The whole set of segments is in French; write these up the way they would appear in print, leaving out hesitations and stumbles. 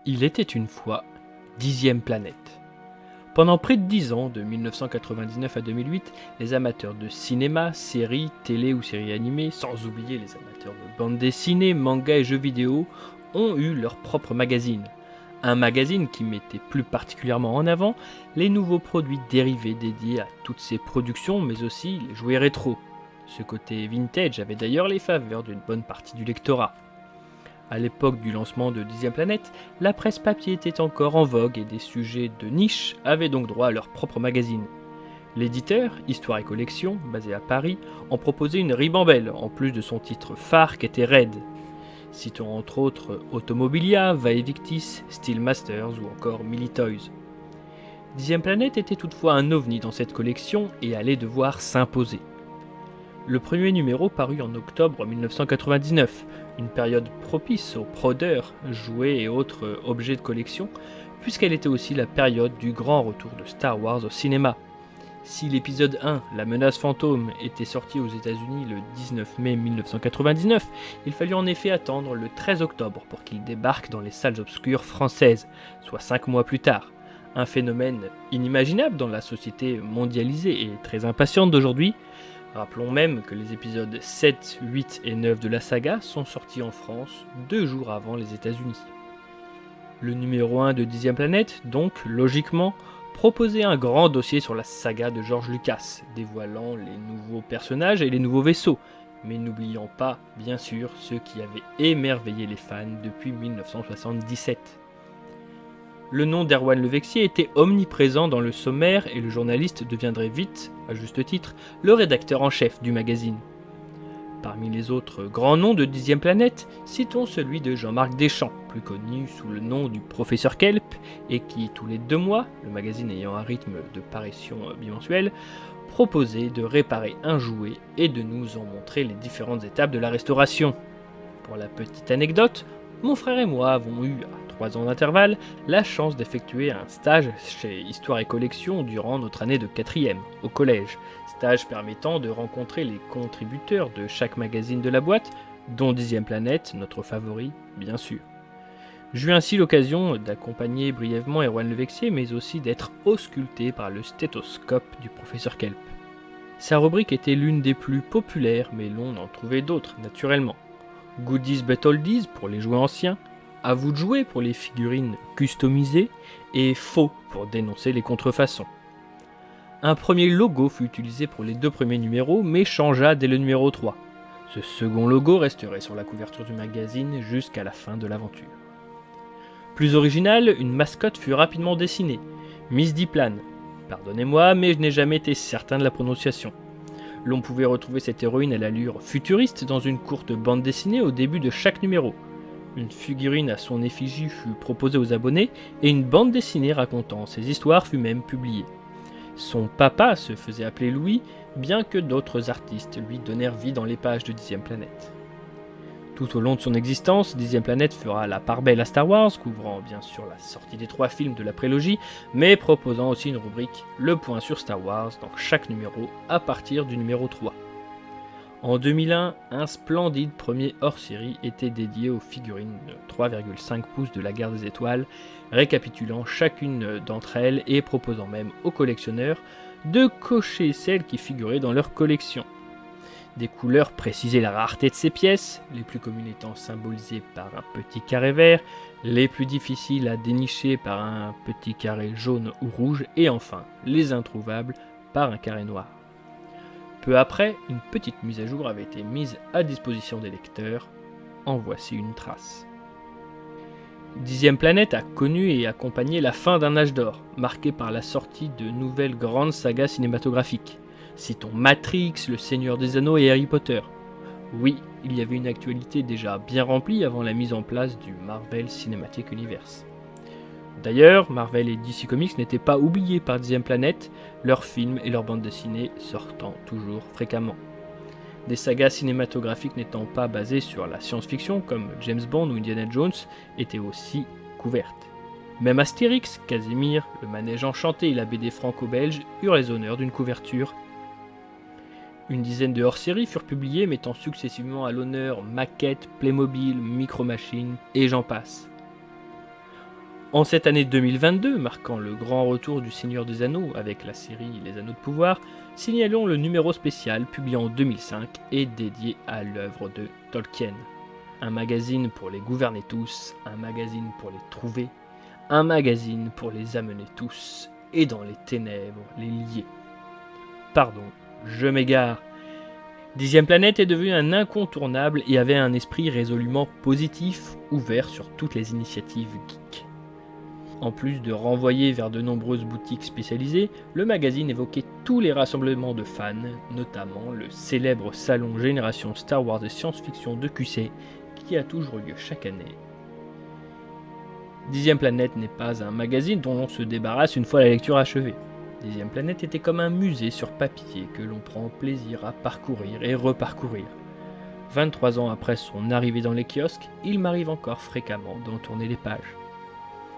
Il était une fois 10e planète. Pendant près de 10 ans, de 1999 à 2008, les amateurs de cinéma, séries, télé ou séries animées, sans oublier les amateurs de bande dessinée, manga et jeux vidéo, ont eu leur propre magazine. Un magazine qui mettait plus particulièrement en avant les nouveaux produits dérivés dédiés à toutes ces productions, mais aussi les jouets rétro. Ce côté vintage avait d'ailleurs les faveurs d'une bonne partie du lectorat. À l'époque du lancement de 10e planète, la presse papier était encore en vogue et des sujets de niche avaient donc droit à leur propre magazine. L'éditeur, Histoire et Collection, basé à Paris, en proposait une ribambelle, en plus de son titre phare qui était Red. Citons entre autres Automobilia, Vae Victis, Steel Masters ou encore Militoys. 10e planète était toutefois un ovni dans cette collection et allait devoir s'imposer. Le premier numéro parut en octobre 1999, une période propice aux prodeurs, jouets et autres objets de collection, puisqu'elle était aussi la période du grand retour de Star Wars au cinéma. Si l'épisode 1, La menace fantôme, était sorti aux États-Unis le 19 mai 1999, il fallut en effet attendre le 13 octobre pour qu'il débarque dans les salles obscures françaises, soit 5 mois plus tard. Un phénomène inimaginable dans la société mondialisée et très impatiente d'aujourd'hui. Rappelons même que les épisodes 7, 8 et 9 de la saga sont sortis en France 2 jours avant les États-Unis. Le numéro 1 de 10e planète, donc, logiquement, proposait un grand dossier sur la saga de George Lucas, dévoilant les nouveaux personnages et les nouveaux vaisseaux, mais n'oubliant pas, bien sûr, ceux qui avaient émerveillé les fans depuis 1977. Le nom d'Erwan Le Vexier était omniprésent dans le sommaire et le journaliste deviendrait vite, à juste titre, le rédacteur en chef du magazine. Parmi les autres grands noms de 10e planète, citons celui de Jean-Marc Deschamps, plus connu sous le nom du Professeur Kelp, et qui, tous les 2 mois, le magazine ayant un rythme de parution bimensuel, proposait de réparer un jouet et de nous en montrer les différentes étapes de la restauration. Pour la petite anecdote, mon frère et moi avons eu, à 3 ans d'intervalle, la chance d'effectuer un stage chez Histoire et Collection durant notre année de 4e, au collège, stage permettant de rencontrer les contributeurs de chaque magazine de la boîte, dont 10e planète, notre favori, bien sûr. J'eus ainsi l'occasion d'accompagner brièvement Erwan Le Vexier, mais aussi d'être ausculté par le stéthoscope du professeur Kelp. Sa rubrique était l'une des plus populaires, mais l'on en trouvait d'autres, naturellement. Goodies but oldies pour les jouets anciens, à vous de jouer pour les figurines customisées, et faux pour dénoncer les contrefaçons. Un premier logo fut utilisé pour les 2 premiers numéros, mais changea dès le numéro 3. Ce second logo resterait sur la couverture du magazine jusqu'à la fin de l'aventure. Plus original, une mascotte fut rapidement dessinée, Miss Diplan. Pardonnez-moi, mais je n'ai jamais été certain de la prononciation. L'on pouvait retrouver cette héroïne à l'allure futuriste dans une courte bande dessinée au début de chaque numéro. Une figurine à son effigie fut proposée aux abonnés et une bande dessinée racontant ses histoires fut même publiée. Son papa se faisait appeler Louis, bien que d'autres artistes lui donnèrent vie dans les pages de 10e planète. Tout au long de son existence, 10e planète fera la part belle à Star Wars, couvrant bien sûr la sortie des 3 films de la prélogie, mais proposant aussi une rubrique Le point sur Star Wars dans chaque numéro à partir du numéro 3. En 2001, un splendide premier hors-série était dédié aux figurines de 3,5 pouces de la Guerre des Étoiles, récapitulant chacune d'entre elles et proposant même aux collectionneurs de cocher celles qui figuraient dans leur collection. Des couleurs précisaient la rareté de ces pièces, les plus communes étant symbolisées par un petit carré vert, les plus difficiles à dénicher par un petit carré jaune ou rouge, et enfin, les introuvables par un carré noir. Peu après, une petite mise à jour avait été mise à disposition des lecteurs. En voici une trace. 10e planète a connu et accompagné la fin d'un âge d'or, marqué par la sortie de nouvelles grandes sagas cinématographiques. Citons Matrix, Le Seigneur des Anneaux et Harry Potter. Oui, il y avait une actualité déjà bien remplie avant la mise en place du Marvel Cinematic Universe. D'ailleurs, Marvel et DC Comics n'étaient pas oubliés par 10e planète, leurs films et leurs bandes dessinées sortant toujours fréquemment. Des sagas cinématographiques n'étant pas basées sur la science-fiction comme James Bond ou Indiana Jones étaient aussi couvertes. Même Astérix, Casimir, Le Manège Enchanté et la BD franco-belge eurent les honneurs d'une couverture. Une dizaine de hors-séries furent publiées mettant successivement à l'honneur maquettes, Playmobil, Micro Machines et j'en passe. En cette année 2022, marquant le grand retour du Seigneur des Anneaux avec la série Les Anneaux de Pouvoir, signalons le numéro spécial publié en 2005 et dédié à l'œuvre de Tolkien. Un magazine pour les gouverner tous, un magazine pour les trouver, un magazine pour les amener tous, et dans les ténèbres les lier. Pardon, je m'égare. Dixième Planète est devenu un incontournable et avait un esprit résolument positif, ouvert sur toutes les initiatives geeks. En plus de renvoyer vers de nombreuses boutiques spécialisées, le magazine évoquait tous les rassemblements de fans, notamment le célèbre salon Génération Star Wars et Science-Fiction de QC, qui a toujours lieu chaque année. Dixième Planète n'est pas un magazine dont on se débarrasse une fois la lecture achevée. Dixième Planète était comme un musée sur papier que l'on prend plaisir à parcourir et reparcourir. 23 ans après son arrivée dans les kiosques, il m'arrive encore fréquemment d'en tourner les pages.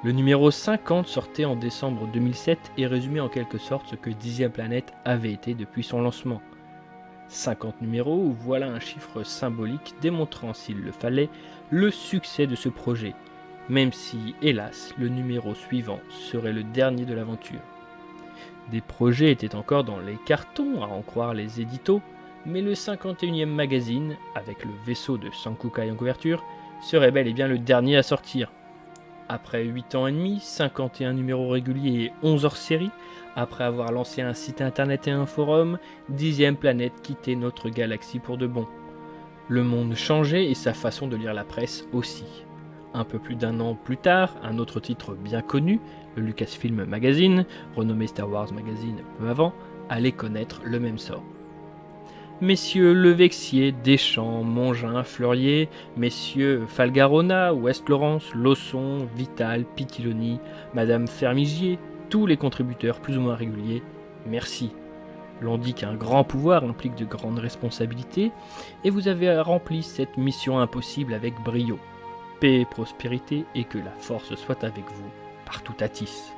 Le numéro 50 sortait en décembre 2007 et résumait en quelque sorte ce que Dixième Planète avait été depuis son lancement. 50 numéros, voilà un chiffre symbolique démontrant, s'il le fallait, le succès de ce projet, même si, hélas, le numéro suivant serait le dernier de l'aventure. Des projets étaient encore dans les cartons, à en croire les éditos, mais le 51e magazine, avec le vaisseau de Sankukai en couverture, serait bel et bien le dernier à sortir. Après 8 ans et demi, 51 numéros réguliers et 11 hors-série, après avoir lancé un site internet et un forum, Dixième Planète quittait notre galaxie pour de bon. Le monde changeait et sa façon de lire la presse aussi. Un peu plus d'un an plus tard, un autre titre bien connu, le Lucasfilm Magazine, renommé Star Wars Magazine peu avant, allait connaître le même sort. Messieurs Levexier, Deschamps, Mongin, Fleurier, messieurs Falgarona, West-Laurence, Lawson, Vital, Pitiloni, Madame Fermigier, tous les contributeurs plus ou moins réguliers, merci. L'on dit qu'un grand pouvoir implique de grandes responsabilités, et vous avez rempli cette mission impossible avec brio. Paix et prospérité, et que la force soit avec vous, partout à Tis.